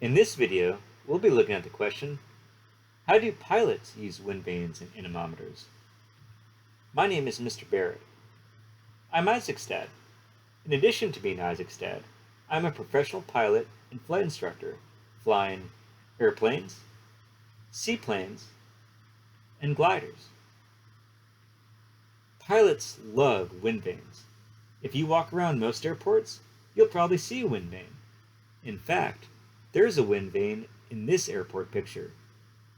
In this video, we'll be looking at the question, how do pilots use wind vanes and anemometers? My name is Mr. Barrett. I'm Isaac's dad. In addition to being Isaac's dad, I'm a professional pilot and flight instructor, flying airplanes, seaplanes, and gliders. Pilots love wind vanes. If you walk around most airports, you'll probably see a wind vane. In fact, there's a wind vane in this airport picture.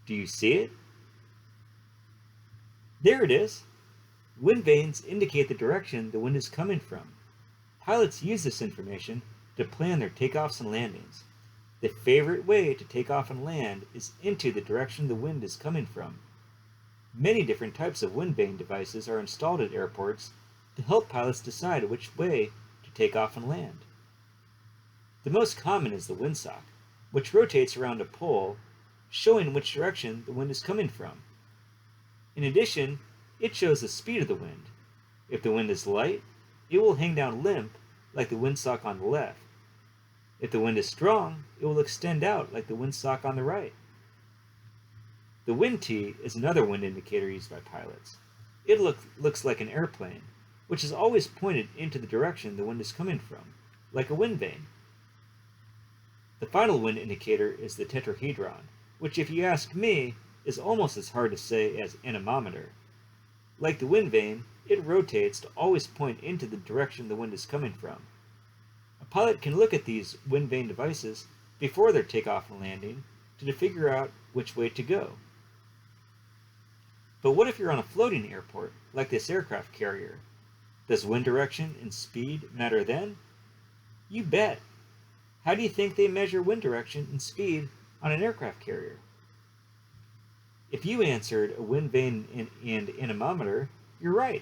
Do you see it? There it is. Wind vanes indicate the direction the wind is coming from. Pilots use this information to plan their takeoffs and landings. The favorite way to take off and land is into the direction the wind is coming from. Many different types of wind vane devices are installed at airports to help pilots decide which way to take off and land. The most common is the windsock, which rotates around a pole, showing which direction the wind is coming from. In addition, it shows the speed of the wind. If the wind is light, it will hang down limp like the windsock on the left. If the wind is strong, it will extend out like the windsock on the right. The wind tee is another wind indicator used by pilots. It looks like an airplane, which is always pointed into the direction the wind is coming from, like a wind vane. The final wind indicator is the tetrahedron, which if you ask me, is almost as hard to say as anemometer. Like the wind vane, it rotates to always point into the direction the wind is coming from. A pilot can look at these wind vane devices before their takeoff and landing to figure out which way to go. But what if you're on a floating airport, like this aircraft carrier? Does wind direction and speed matter then? You bet! How do you think they measure wind direction and speed on an aircraft carrier? If you answered a wind vane and anemometer, you're right.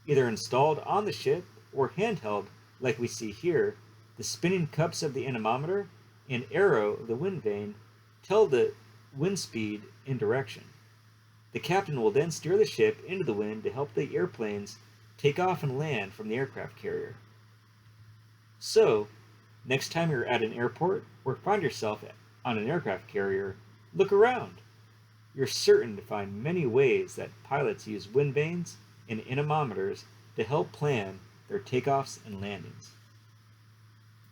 Either installed on the ship or handheld like we see here, the spinning cups of the anemometer and arrow of the wind vane tell the wind speed and direction. The captain will then steer the ship into the wind to help the airplanes take off and land from the aircraft carrier. So, next time you're at an airport or find yourself on an aircraft carrier, look around. You're certain to find many ways that pilots use wind vanes and anemometers to help plan their takeoffs and landings.